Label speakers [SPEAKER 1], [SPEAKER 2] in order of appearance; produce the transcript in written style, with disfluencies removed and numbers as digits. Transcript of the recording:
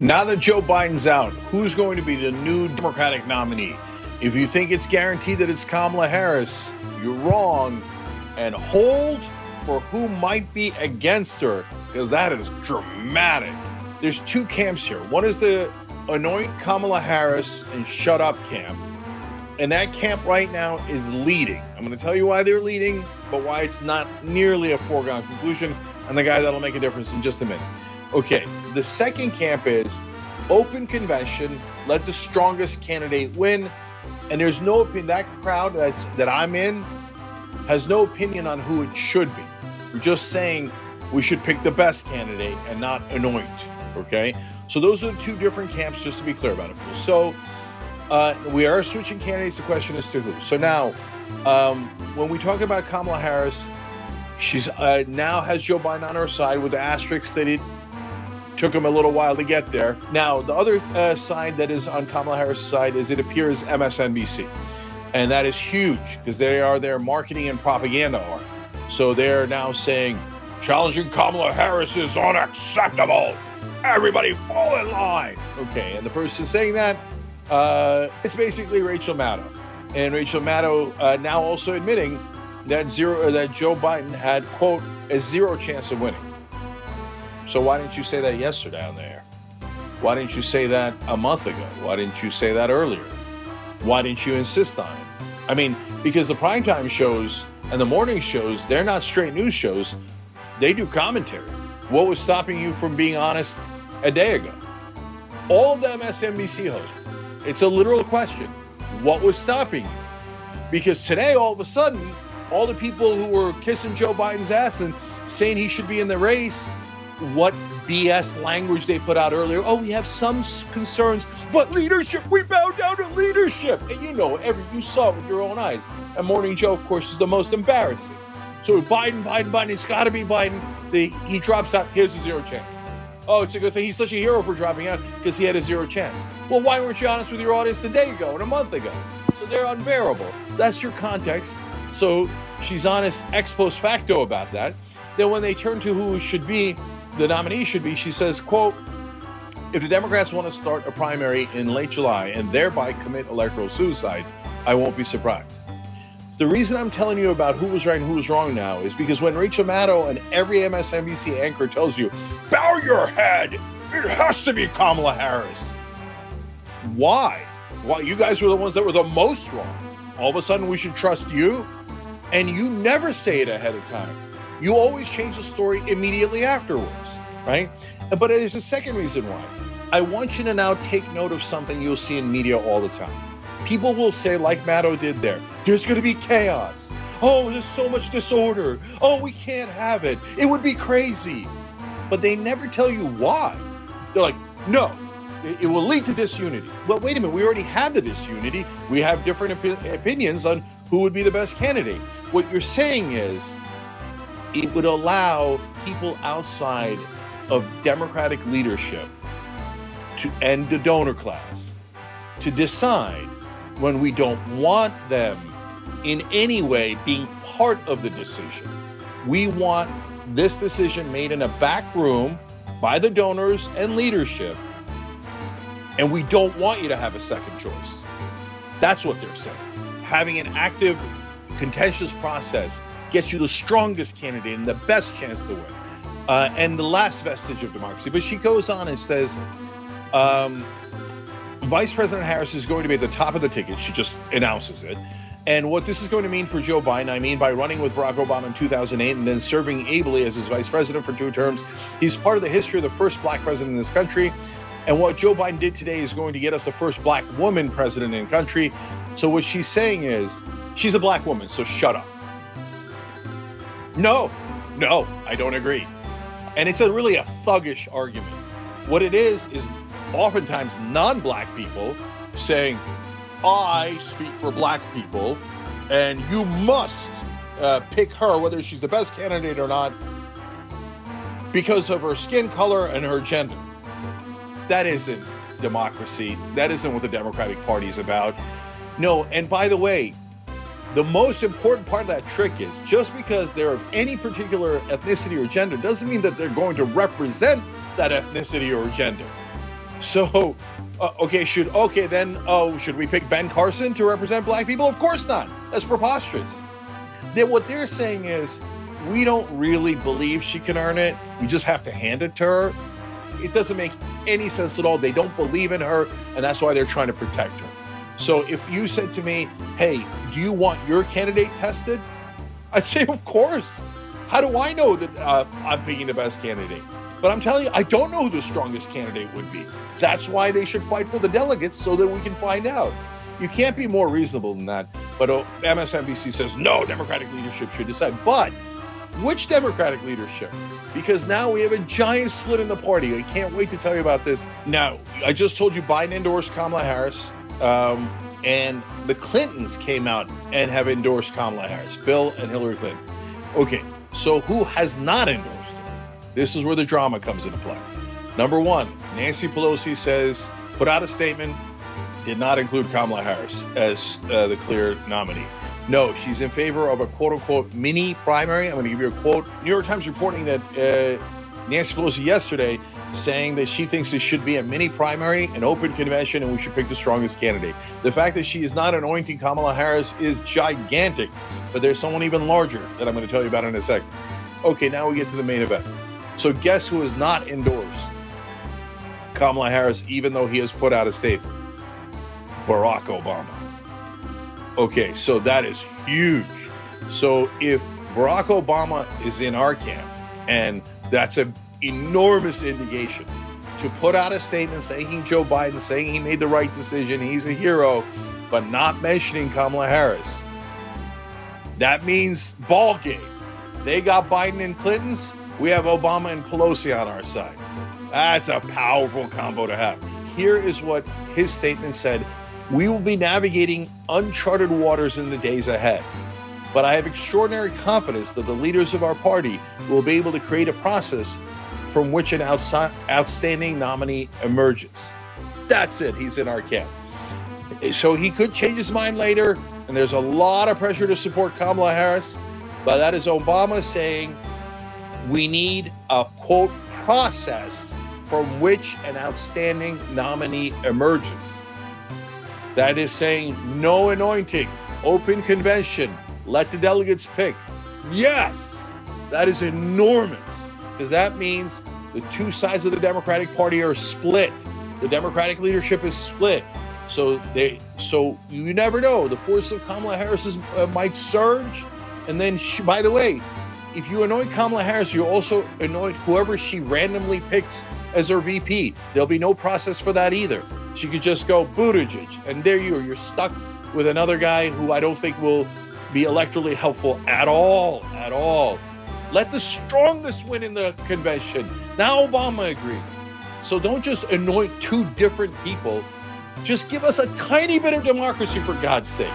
[SPEAKER 1] Now that Joe Biden's out, who's going to be the new Democratic nominee? If you think it's guaranteed that it's Kamala Harris, you're wrong. And hold for who might be against her, because that is dramatic. There's two camps here. One is the anoint Kamala Harris and shut up camp. And that camp right now is leading. I'm going to tell you why they're leading, but why it's not nearly a foregone conclusion. And the guy that'll make a difference in just a minute. Okay, the second camp is open convention, let the strongest candidate win. And there's no opinion. That crowd that I'm in has no opinion on who it should be. We're just saying we should pick the best candidate and not anoint. Okay, so those are the two different camps, just to be clear about it. So we are switching candidates. The question is to who. So now, when we talk about Kamala Harris, she's now has Joe Biden on her side with the asterisk that it took him a little while to get there. Now, the other side that is on Kamala Harris' side is, it appears, MSNBC. And that is huge because they are their marketing and propaganda arm. So they're now saying, challenging Kamala Harris is unacceptable. Everybody fall in line. Okay, and the person saying that, it's basically Rachel Maddow. And Rachel Maddow now also admitting that Joe Biden had, quote, a zero chance of winning. So why didn't you say that yesterday on the air? Why didn't you say that a month ago? Why didn't you say that earlier? Why didn't you insist on it? I mean, because the primetime shows and the morning shows, they're not straight news shows. They do commentary. What was stopping you from being honest a day ago? All of the MSNBC hosts, it's a literal question. What was stopping you? Because today, all of a sudden, all the people who were kissing Joe Biden's ass and saying he should be in the race, what BS language they put out earlier. Oh, we have some concerns, but leadership, we bow down to leadership. And you saw it with your own eyes. And Morning Joe, of course, is the most embarrassing. So Biden, it's got to be Biden. He drops out. He has a zero chance. Oh, it's a good thing. He's such a hero for dropping out because he had a zero chance. Well, why weren't you honest with your audience a day ago and a month ago? So they're unbearable. That's your context. So she's honest ex post facto about that. Then when they turn to who should be, the nominee should be, she says, quote, if the Democrats want to start a primary in late July and thereby commit electoral suicide, I won't be surprised. The reason I'm telling you about who was right and who was wrong now is because when Rachel Maddow and every MSNBC anchor tells you, bow your head, it has to be Kamala Harris. Why? Well, you guys were the ones that were the most wrong. All of a sudden we should trust you? And you never say it ahead of time. You always change the story immediately afterwards, right? But there's a second reason why. I want you to now take note of something you'll see in media all the time. People will say, like Maddow did there's going to be chaos. Oh, there's so much disorder. Oh, we can't have it. It would be crazy. But they never tell you why. They're like, no, it will lead to disunity. Well, wait a minute. We already had the disunity. We have different opinions on who would be the best candidate. What you're saying is, it would allow people outside of Democratic leadership and the donor class to decide when we don't want them in any way being part of the decision. We want this decision made in a back room by the donors and leadership, and we don't want you to have a second choice. That's what they're saying. Having an active, contentious process gets you the strongest candidate and the best chance to win, and the last vestige of democracy. But she goes on and says, Vice President Harris is going to be at the top of the ticket. She just announces it. And what this is going to mean for Joe Biden, I mean, by running with Barack Obama in 2008 and then serving ably as his vice president for 2 terms, he's part of the history of the first black president in this country. And what Joe Biden did today is going to get us the first black woman president in the country. So what she's saying is, she's a black woman, so shut up. No, I don't agree. And it's really a thuggish argument. What it is oftentimes non-black people saying, I speak for black people, and you must pick her, whether she's the best candidate or not, because of her skin color and her gender. That isn't democracy. That isn't what the Democratic Party is about. No, and by the way, the most important part of that trick is just because they're of any particular ethnicity or gender doesn't mean that they're going to represent that ethnicity or gender. So, should we pick Ben Carson to represent black people? Of course not. That's preposterous. What they're saying is, we don't really believe she can earn it. We just have to hand it to her. It doesn't make any sense at all. They don't believe in her, and that's why they're trying to protect her. So if you said to me, hey, do you want your candidate tested? I'd say, of course. How do I know that I'm picking the best candidate? But I'm telling you, I don't know who the strongest candidate would be. That's why they should fight for the delegates, so that we can find out. You can't be more reasonable than that. But MSNBC says, no, Democratic leadership should decide. But which Democratic leadership? Because now we have a giant split in the party. I can't wait to tell you about this. Now, I just told you Biden endorsed Kamala Harris, and the Clintons came out and have endorsed Kamala Harris, Bill and Hillary Clinton. Okay, so who has not endorsed her? This is where the drama comes into play. Number one, Nancy Pelosi put out a statement, did not include Kamala Harris as the clear nominee. No, she's in favor of a quote-unquote mini primary. I'm going to give you a quote. New York Times reporting that Nancy Pelosi yesterday saying that she thinks there should be a mini primary, an open convention, and we should pick the strongest candidate. The fact that she is not anointing Kamala Harris is gigantic, but there's someone even larger that I'm going to tell you about in a second. Okay, now we get to the main event. So guess who has not endorsed Kamala Harris, even though he has put out a statement? Barack Obama. Okay, so that is huge. So if Barack Obama is in our camp, and that's an enormous indication, to put out a statement thanking Joe Biden, saying he made the right decision, he's a hero, but not mentioning Kamala Harris, that means ball game. They got Biden and Clinton's, we have Obama and Pelosi on our side. That's a powerful combo to have. Here is what his statement said. We will be navigating uncharted waters in the days ahead, but I have extraordinary confidence that the leaders of our party will be able to create a process from which an outstanding nominee emerges. That's it. He's in our camp. So he could change his mind later, and there's a lot of pressure to support Kamala Harris, but that is Obama saying we need a, quote, process from which an outstanding nominee emerges. That is saying no anointing, open convention, let the delegates pick. Yes, that is enormous, because that means the two sides of the Democratic Party are split. The Democratic leadership is split. So you never know. The force of Kamala Harris might surge. And then, by the way, if you anoint Kamala Harris, you also anoint whoever she randomly picks as her VP. There'll be no process for that either. She could just go Buttigieg, and there you are. You're stuck with another guy who I don't think will be electorally helpful at all. Let the strongest win in the convention. Now Obama agrees. So don't just anoint two different people. Just give us a tiny bit of democracy, for God's sake.